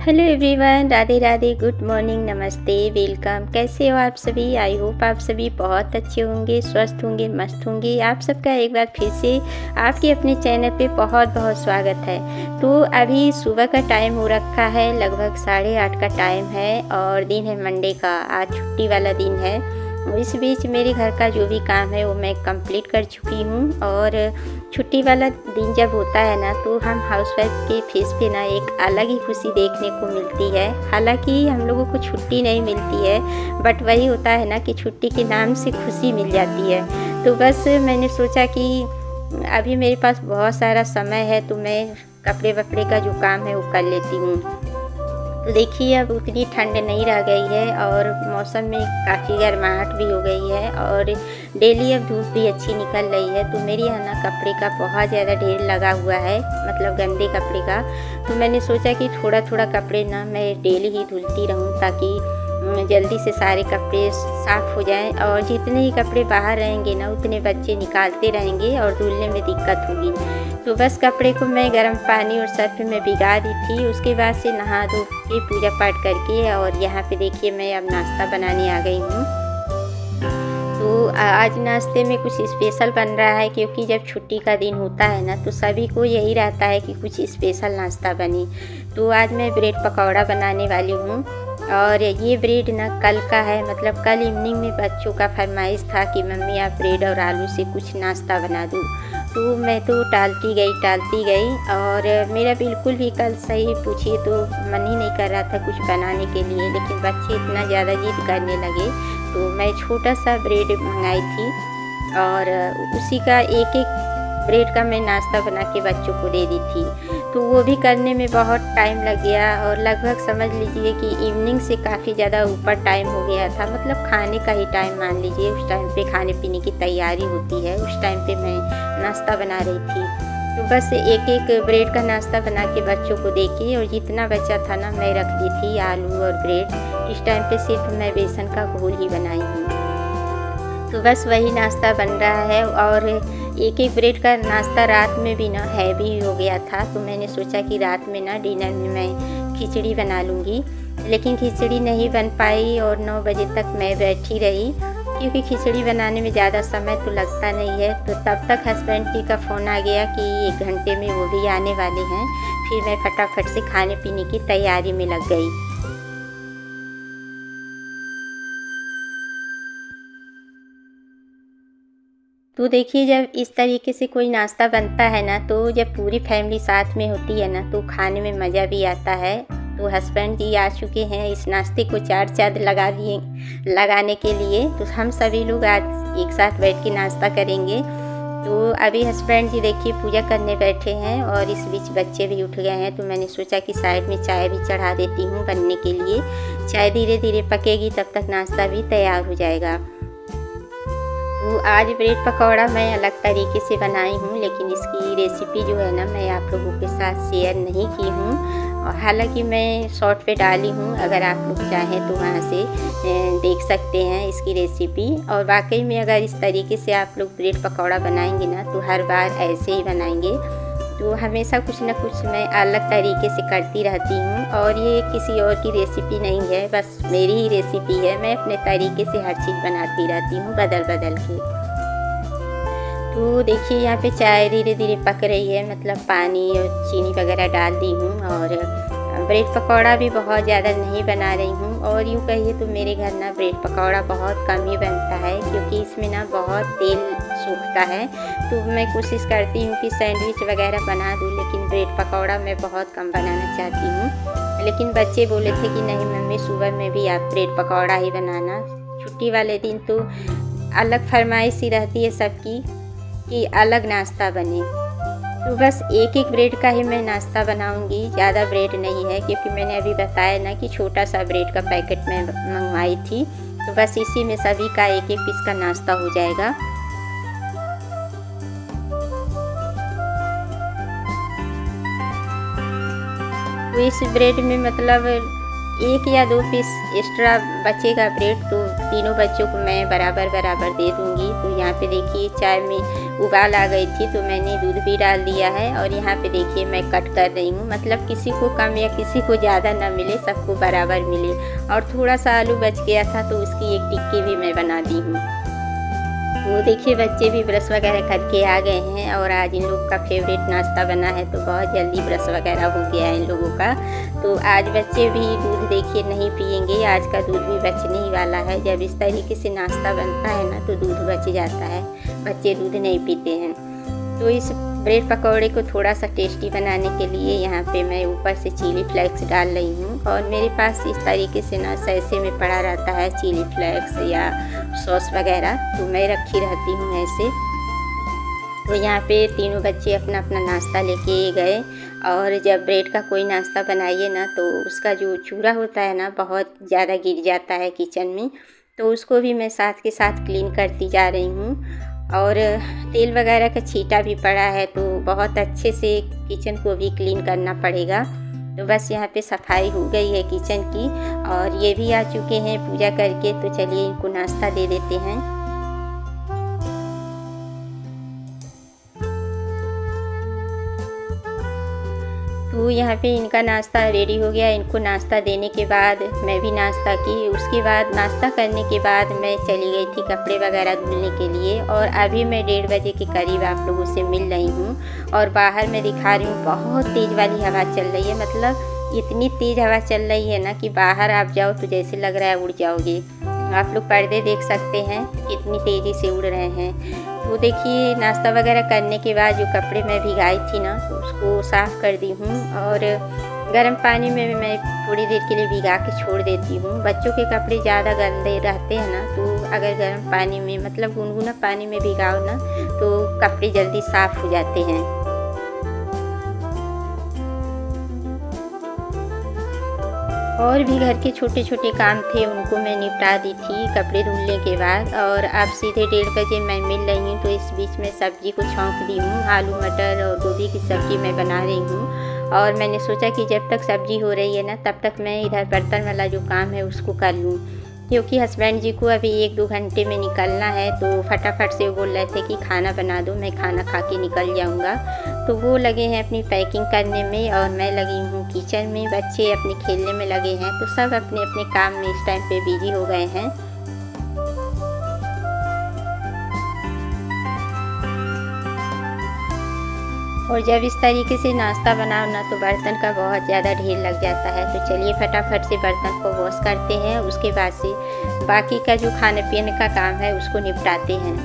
Hello everyone, Radhe Radhe, good morning, नमस्ते, welcome. कैसे हो आप सभी? आई होप आप सभी बहुत अच्छे होंगे, स्वस्थ होंगे, मस्त होंगे। आप सबका एक बार फिर से आपके अपने चैनल पे बहुत बहुत स्वागत है। तो अभी सुबह का टाइम हो रखा है, लगभग 8:30 का टाइम है और दिन है मंडे का। आज छुट्टी वाला दिन है। इस बीच मेरे घर का जो भी काम है वो मैं कंप्लीट कर चुकी हूँ। और छुट्टी वाला दिन जब होता है ना, तो हम हाउसवाइफ के फेस पे ना एक अलग ही खुशी देखने को मिलती है। हालांकि हम लोगों को छुट्टी नहीं मिलती है, बट वही होता है ना कि छुट्टी के नाम से खुशी मिल जाती है। तो बस मैंने सोचा कि अभी मेरे पास बहुत सारा समय है, तो मैं कपड़े वपड़े का जो काम है वो कर लेती हूँ। तो देखिए, अब उतनी ठंड नहीं रह गई है और मौसम में काफ़ी गर्माहट भी हो गई है और डेली अब धूप भी अच्छी निकल रही है। तो मेरे यहाँ ना कपड़े का बहुत ज़्यादा ढेर लगा हुआ है, मतलब गंदे कपड़े का। तो मैंने सोचा कि थोड़ा थोड़ा कपड़े ना मैं डेली ही धुलती रहूँ, ताकि जल्दी से सारे कपड़े साफ़ हो जाएं। और जितने ही कपड़े बाहर रहेंगे ना, उतने बच्चे निकालते रहेंगे और धुलने में दिक्कत होगी। तो बस कपड़े को मैं गर्म पानी और सर्फ में भिगा दी थी। उसके बाद से नहा धो के पूजा पाठ करके और यहाँ पे देखिए मैं अब नाश्ता बनाने आ गई हूँ। तो आज नाश्ते में कुछ स्पेशल बन रहा है, क्योंकि जब छुट्टी का दिन होता है ना, तो सभी को यही रहता है कि कुछ स्पेशल नाश्ता बने। तो आज मैं ब्रेड पकौड़ा बनाने वाली हूँ। और ये ब्रेड ना कल का है, मतलब कल इवनिंग में बच्चों का फरमाइश था कि मम्मी आप ब्रेड और आलू से कुछ नाश्ता बना दो। तो मैं तो टालती गई और मेरा बिल्कुल भी कल सही पूछिए तो मन ही नहीं कर रहा था कुछ बनाने के लिए। लेकिन बच्चे इतना ज़्यादा जिद करने लगे, तो मैं छोटा सा ब्रेड मंगाई थी और उसी का एक एक ब्रेड का मैं नाश्ता बना के बच्चों को दे दी थी। तो वो भी करने में बहुत टाइम लग गया और लगभग समझ लीजिए कि इवनिंग से काफ़ी ज़्यादा ऊपर टाइम हो गया था, मतलब खाने का ही टाइम मान लीजिए। उस टाइम पे खाने पीने की तैयारी होती है, उस टाइम पे मैं नाश्ता बना रही थी। तो बस एक एक ब्रेड का नाश्ता बना के बच्चों को दे के, और जितना बचा था ना मैं रख दी थी आलू और ब्रेड। इस टाइम पे सिर्फ मैं बेसन का घोल ही बनाई हूँ। तो बस वही नाश्ता बन रहा है। और एक एक ब्रेड का नाश्ता रात में भी ना हैवी हो गया था, तो मैंने सोचा कि रात में ना डिनर में मैं खिचड़ी बना लूँगी। लेकिन खिचड़ी नहीं बन पाई और 9 बजे तक मैं बैठी रही, क्योंकि खिचड़ी बनाने में ज़्यादा समय तो लगता नहीं है। तो तब तक हस्बैंड जी का फ़ोन आ गया कि 1 घंटे में वो भी आने वाले हैं। फिर मैं फटाफट से खाने पीने की तैयारी में लग गई। तो देखिए, जब इस तरीके से कोई नाश्ता बनता है ना, तो जब पूरी फैमिली साथ में होती है ना, तो खाने में मज़ा भी आता है। तो हस्बैंड जी आ चुके हैं इस नाश्ते को चार चाँद लगाने के लिए। तो हम सभी लोग आज एक साथ बैठ के नाश्ता करेंगे। तो अभी हस्बैंड जी देखिए पूजा करने बैठे हैं और इस बीच बच्चे भी उठ गए हैं। तो मैंने सोचा कि साइड में चाय भी चढ़ा देती हूँ बनने के लिए। चाय धीरे धीरे पकेगी, तब तक नाश्ता भी तैयार हो जाएगा। तो आज ब्रेड पकौड़ा मैं अलग तरीके से बनाई हूँ, लेकिन इसकी रेसिपी जो है ना, मैं आप लोगों के साथ शेयर नहीं की हूँ। और हालांकि मैं शॉर्ट पे डाली हूँ, अगर आप लोग चाहें तो वहाँ से देख सकते हैं इसकी रेसिपी। और वाकई में अगर इस तरीके से आप लोग ब्रेड पकौड़ा बनाएंगे ना, तो हर बार ऐसे ही बनाएंगे। तो हमेशा कुछ ना कुछ मैं अलग तरीके से करती रहती हूँ। और ये किसी और की रेसिपी नहीं है, बस मेरी ही रेसिपी है। मैं अपने तरीके से हर चीज़ बनाती रहती हूँ, बदल बदल के। तो देखिए, यहाँ पे चाय धीरे धीरे पक रही है, मतलब पानी और चीनी वगैरह डाल दी हूँ। और ब्रेड पकौड़ा भी बहुत ज़्यादा नहीं बना रही हूँ। और यूँ कहिए तो मेरे घर ना ब्रेड पकौड़ा बहुत कम ही बनता है, क्योंकि इसमें ना बहुत तेल सूखता है। तो मैं कोशिश करती हूँ कि सैंडविच वगैरह बना दूँ, लेकिन ब्रेड पकौड़ा मैं बहुत कम बनाना चाहती हूँ। लेकिन बच्चे बोले थे कि नहीं मम्मी, सुबह में भी आप ब्रेड पकौड़ा ही बनाना। छुट्टी वाले दिन तो अलग फरमाइश ही रहती है सबकी कि अलग नाश्ता बने। तो बस एक एक ब्रेड का ही मैं नाश्ता बनाऊंगी, ज़्यादा ब्रेड नहीं है, क्योंकि मैंने अभी बताया ना कि छोटा सा ब्रेड का पैकेट मैं मंगवाई थी। तो बस इसी में सभी का एक एक पीस का नाश्ता हो जाएगा। तो इस ब्रेड में मतलब 1 या 2 पीस एक्स्ट्रा बचेगा ब्रेड, तो तीनों बच्चों को मैं बराबर बराबर दे दूँगी। तो यहाँ पे देखिए चाय में उबाल आ गई थी तो मैंने दूध भी डाल दिया है और यहाँ पे देखिए मैं कट कर रही हूँ, मतलब किसी को कम या किसी को ज़्यादा ना मिले, सबको बराबर मिले। और थोड़ा सा आलू बच गया था तो उसकी एक टिक्की भी मैं बना दी हूँ। वो देखिए बच्चे भी ब्रश वगैरह करके आ गए हैं और आज इन लोग का फेवरेट नाश्ता बना है तो बहुत जल्दी ब्रश वगैरह हो गया है इन लोगों का। तो आज बच्चे भी दूध देखिए नहीं पियेंगे, आज का दूध भी बचने ही वाला है। जब इस तरीके से नाश्ता बनता है ना तो दूध बच जाता है, बच्चे दूध नहीं पीते हैं। तो इस ब्रेड पकौड़े को थोड़ा सा टेस्टी बनाने के लिए यहाँ पे मैं ऊपर से चिली फ्लेक्स डाल रही हूँ। और मेरे पास इस तरीके से ना सैसे में पड़ा रहता है चिली फ्लेक्स या सॉस वगैरह, तो मैं रखी रहती हूँ ऐसे। तो यहाँ पे तीनों बच्चे अपना अपना नाश्ता लेके गए। और जब ब्रेड का कोई नाश्ता बनाइए ना तो उसका जो चूरा होता है ना बहुत ज़्यादा गिर जाता है किचन में, तो उसको भी मैं साथ के साथ क्लीन करती जा रही हूँ। और तेल वगैरह का छींटा भी पड़ा है तो बहुत अच्छे से किचन को भी क्लीन करना पड़ेगा। तो बस यहाँ पे सफाई हो गई है किचन की और ये भी आ चुके हैं पूजा करके, तो चलिए इनको नाश्ता दे देते हैं। तो यहाँ पे इनका नाश्ता रेडी हो गया। इनको नाश्ता देने के बाद मैं भी नाश्ता की। उसके बाद नाश्ता करने के बाद मैं चली गई थी कपड़े वगैरह धुलने के लिए। और अभी मैं 1:30 बजे के करीब आप लोगों से मिल रही हूँ और बाहर मैं दिखा रही हूँ बहुत तेज़ वाली हवा चल रही है। मतलब इतनी तेज़ हवा चल रही है ना कि बाहर आप जाओ तो जैसे लग रहा है उड़ जाओगे। आप लोग पर्दे देख सकते हैं कितनी तेज़ी से उड़ रहे हैं। तो देखिए नाश्ता वगैरह करने के बाद जो कपड़े मैं भिगाई थी ना तो उसको साफ़ कर दी हूँ और गर्म पानी में मैं थोड़ी देर के लिए भिगा के छोड़ देती हूँ। बच्चों के कपड़े ज़्यादा गंदे रहते हैं ना, तो अगर गर्म पानी में मतलब गुनगुना पानी में भिगाओ ना तो कपड़े जल्दी साफ़ हो जाते हैं। और भी घर के छोटे छोटे काम थे उनको मैं निपटा दी थी कपड़े धुलने के बाद। और अब सीधे 1:30 बजे मैं मिल रही हूँ। तो इस बीच में सब्ज़ी को छौंक दी हूँ। आलू मटर और गोभी की सब्ज़ी मैं बना रही हूँ और मैंने सोचा कि जब तक सब्ज़ी हो रही है ना तब तक मैं इधर बर्तन वाला जो काम है उसको कर लूँ, क्योंकि हस्बैंड जी को अभी 1-2 घंटे में निकलना है। तो फटाफट से वो बोल रहे थे कि खाना बना दो, मैं खाना खा के निकल जाऊंगा। तो वो लगे हैं अपनी पैकिंग करने में और मैं लगी हूँ किचन में। बच्चे अपने खेलने में लगे हैं, तो सब अपने अपने काम में इस टाइम पे बिजी हो गए हैं। और जब इस तरीके से नाश्ता बनाओ ना तो बर्तन का बहुत ज़्यादा ढेर लग जाता है। तो चलिए फटाफट से बर्तन को वॉश करते हैं, उसके बाद से बाकी का जो खाने पीने का काम है उसको निपटाते हैं।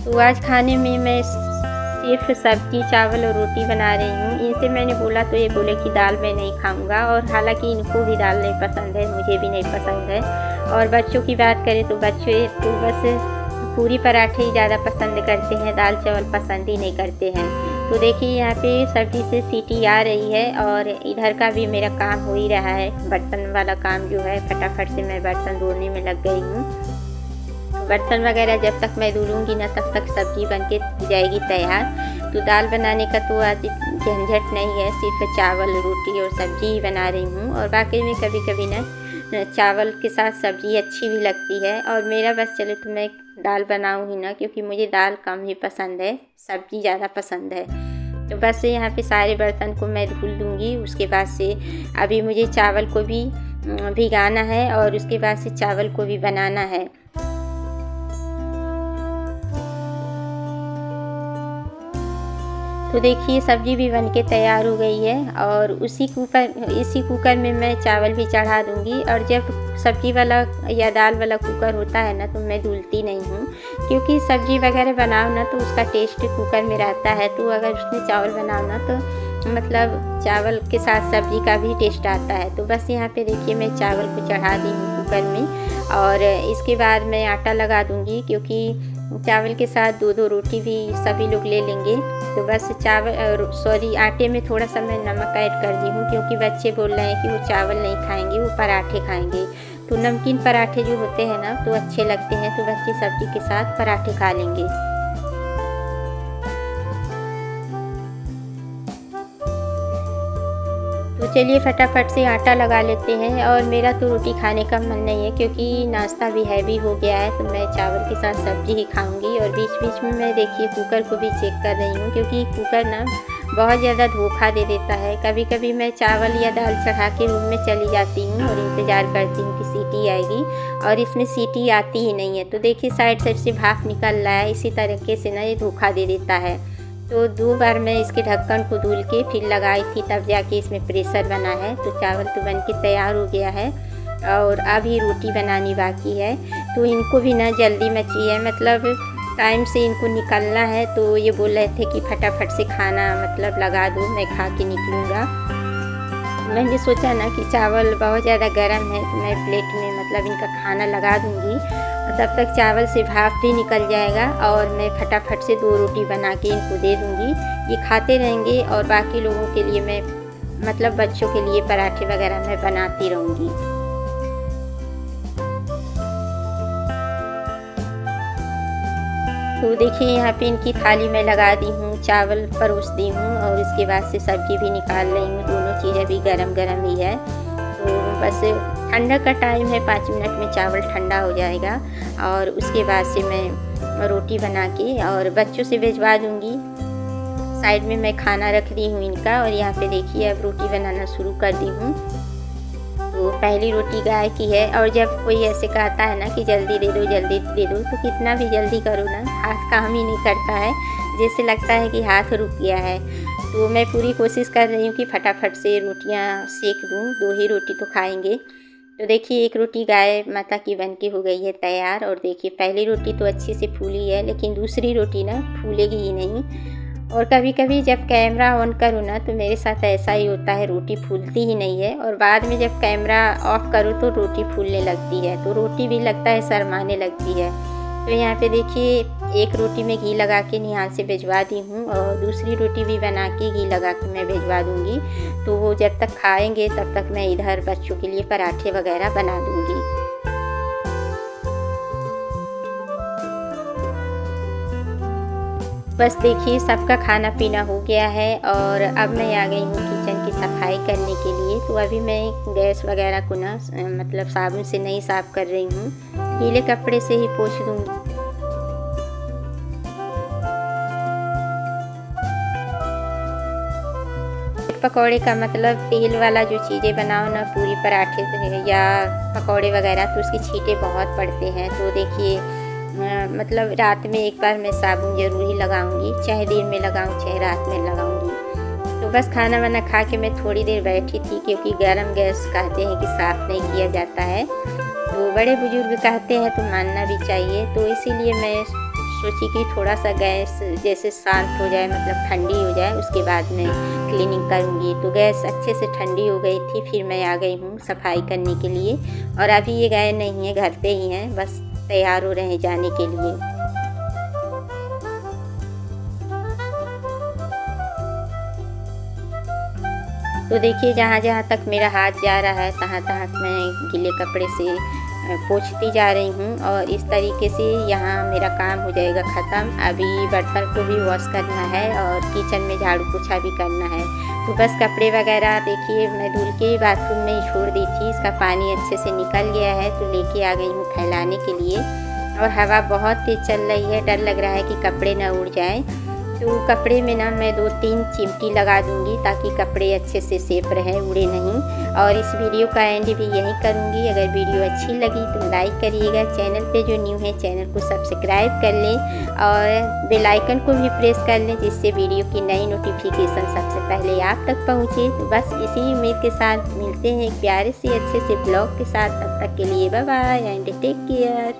तो आज खाने में मैं सिर्फ सब्जी चावल और रोटी बना रही हूँ। इनसे मैंने बोला तो ये बोले कि दाल मैं नहीं खाऊंगा, और हालांकि इनको भी दाल नहीं पसंद है, मुझे भी नहीं पसंद है। और बच्चों की बात करें तो बच्चे तो बस पूरी पराठे ही ज़्यादा पसंद करते हैं, दाल चावल पसंद ही नहीं करते हैं। तो देखिए यहाँ पे सब्जी से सीटी आ रही है और इधर का भी मेरा काम हो ही रहा है। बर्तन वाला काम जो है फटाफट से मैं बर्तन धोने में लग गई हूँ। बर्तन वगैरह जब तक मैं धुलूँगी ना तब तक सब्ज़ी बनके जाएगी तैयार। तो दाल बनाने का तो आज झंझट नहीं है, सिर्फ चावल रोटी और सब्ज़ी ही बना रही हूँ। और बाकी में कभी कभी ना चावल के साथ सब्ज़ी अच्छी भी लगती है। और मेरा बस चले तो मैं दाल बनाऊँ ही ना, क्योंकि मुझे दाल कम ही पसंद है, सब्ज़ी ज़्यादा पसंद है। तो बस यहाँ पे सारे बर्तन को मैं धुल दूँगी। उसके बाद से अभी मुझे चावल को भी भिगाना है और उसके बाद से चावल को भी बनाना है। तो देखिए सब्ज़ी भी बनके तैयार हो गई है और इसी कुकर में मैं चावल भी चढ़ा दूँगी। और जब सब्ज़ी वाला या दाल वाला कुकर होता है ना तो मैं धुलती नहीं हूँ, क्योंकि सब्ज़ी वगैरह बनाओ ना तो उसका टेस्ट कुकर में रहता है। तो अगर उसमें चावल बनाओ ना तो मतलब चावल के साथ सब्ज़ी का भी टेस्ट आता है। तो बस यहाँ पे देखिए मैं चावल को चढ़ा दी हूँ कुकर में और इसके बाद मैं आटा लगा दूँगी, क्योंकि चावल के साथ 2-2 रोटी भी सभी लोग ले लेंगे। तो बस आटे में थोड़ा सा मैं नमक ऐड कर दी हूँ, क्योंकि बच्चे बोल रहे हैं कि वो चावल नहीं खाएंगे, वो पराठे खाएंगे। तो नमकीन पराठे जो होते हैं ना तो अच्छे लगते हैं, तो बच्चे सब्ज़ी के साथ पराठे खा लेंगे। तो चलिए फटाफट से आटा लगा लेते हैं। और मेरा तो रोटी खाने का मन नहीं है क्योंकि नाश्ता भी हैवी हो गया है, तो मैं चावल के साथ सब्ज़ी ही खाऊंगी। और बीच बीच में मैं देखिए कुकर को भी चेक कर रही हूँ क्योंकि कुकर ना बहुत ज़्यादा धोखा दे देता है। कभी कभी मैं चावल या दाल चढ़ा के रूम में चली जाती हूँ और इंतज़ार करती हूँ कि सीटी आएगी, और इसमें सीटी आती ही नहीं है। तो देखिए साइड साइड से भाप निकल रहा है, इसी तरीके से ना ये धोखा दे देता है। तो 2 बार मैं इसके ढक्कन को धुल के फिर लगाई थी, तब जाके इसमें प्रेशर बना है। तो चावल तो बन के तैयार हो गया है और अभी रोटी बनानी बाकी है। तो इनको भी ना जल्दी मची है, मतलब टाइम से इनको निकलना है। तो ये बोल रहे थे कि फटाफट से खाना मतलब लगा दो, मैं खा के निकलूँगा। मैंने सोचा ना कि चावल बहुत ज़्यादा गर्म है, तो मैं प्लेट में मतलब इनका खाना लगा दूँगी, तब तक चावल से भाप भी निकल जाएगा और मैं फटाफट से 2 रोटी बना के इनको दे दूँगी। ये खाते रहेंगे और बाकी लोगों के लिए मैं मतलब बच्चों के लिए पराठे वगैरह मैं बनाती रहूँगी। तो देखिए यहाँ पे इनकी थाली में लगा दी हूँ, चावल परोस दी हूँ और इसके बाद से सब्जी भी निकाल रही हूँ। दोनों चीज़ें भी गरम गरम ही है। तो बस ठंडा का टाइम है, 5 मिनट में चावल ठंडा हो जाएगा और उसके बाद से मैं रोटी बना के और बच्चों से भिजवा दूँगी। साइड में मैं खाना रख दी हूँ इनका, और यहाँ पे देखिए अब रोटी बनाना शुरू कर दी हूँ। तो पहली रोटी गाय की है, और जब कोई ऐसे कहता है ना कि जल्दी दे दो, तो कितना भी जल्दी करो ना हाथ काम ही नहीं करता है, जैसे लगता है कि हाथ रुक गया है। तो मैं पूरी कोशिश कर रही हूँ कि फटाफट से रोटियाँ सेक दूँ, 2 ही रोटी तो खाएंगे। तो देखिए एक रोटी गाय माता की बन के हो गई है तैयार, और देखिए पहली रोटी तो अच्छे से फूली है, लेकिन दूसरी रोटी ना फूलेगी ही नहीं। और कभी कभी जब कैमरा ऑन करूँ ना तो मेरे साथ ऐसा ही होता है, रोटी फूलती ही नहीं है, और बाद में जब कैमरा ऑफ करूँ तो रोटी फूलने लगती है, तो रोटी भी लगता है शर्माने लगती है। तो यहाँ पे देखिए एक रोटी में घी लगा के निहाल से भिजवा दी हूँ और दूसरी रोटी भी बना के घी लगा के मैं भिजवा दूँगी। तो वो जब तक खाएंगे तब तक मैं इधर बच्चों के लिए पराठे वगैरह बना दूँगी। बस देखिए सबका खाना पीना हो गया है और अब मैं आ गई हूँ किचन की सफाई करने के लिए। तो अभी मैं गैस वगैरह को ना मतलब साबुन से नहीं साफ़ कर रही हूँ, गीले कपड़े से ही पोंछ दूँगी। पकौड़े का मतलब तेल वाला जो चीज़ें बनाओ ना, पूरी पराठे या पकौड़े वगैरह, तो उसके छींटे बहुत पड़ते हैं। तो देखिए मतलब रात में एक बार मैं साबुन ज़रूर ही लगाऊंगी, चाहे दिन में लगाऊं चाहे रात में लगाऊंगी। तो बस खाना वाना खा के मैं थोड़ी देर बैठी थी, क्योंकि गरम गैस कहते हैं कि साफ़ नहीं किया जाता है, तो बड़े बुजुर्ग कहते हैं तो मानना भी चाहिए। तो इसीलिए मैं सोची कि थोड़ा सा गैस जैसे शांत हो जाए, मतलब ठंडी हो जाए, उसके बाद मैं क्लीनिंग करूँगी। तो गैस अच्छे से ठंडी हो गई थी, फिर मैं आ गई हूँ सफाई करने के लिए। और अभी ये गए नहीं हैं, घर पे ही हैं, बस तैयार हो रहे हैं जाने के लिए। तो देखिए जहाँ जहाँ तक मेरा हाथ जा रहा है तहाँ तहाँ मैं गीले कपड़े से पोंछती जा रही हूँ, और इस तरीके से यहाँ मेरा काम हो जाएगा ख़त्म। अभी बर्तन को भी वॉश करना है और किचन में झाड़ू पोछा भी करना है। तो बस कपड़े वगैरह देखिए मैं धुल के बाथरूम में ही छोड़ दी थी, इसका पानी अच्छे से निकल गया है, तो लेके आ गई हूँ फैलाने के लिए। और हवा बहुत तेज़ चल रही है, डर लग रहा है कि कपड़े ना उड़ जाएं। तो कपड़े में ना मैं 2-3 चिमटी लगा दूंगी ताकि कपड़े अच्छे से सेफ रहें, उड़े नहीं। और इस वीडियो का एंड भी यहीं करूंगी। अगर वीडियो अच्छी लगी तो लाइक करिएगा, चैनल पे जो न्यू है चैनल को सब्सक्राइब कर लें और बेल आइकन को भी प्रेस कर लें, जिससे वीडियो की नई नोटिफिकेशन सबसे पहले आप तक पहुँचे। तो बस इसी उम्मीद के साथ मिलते हैं एक प्यारे से अच्छे से ब्लॉग के साथ। तब तक के लिए bye bye and take care.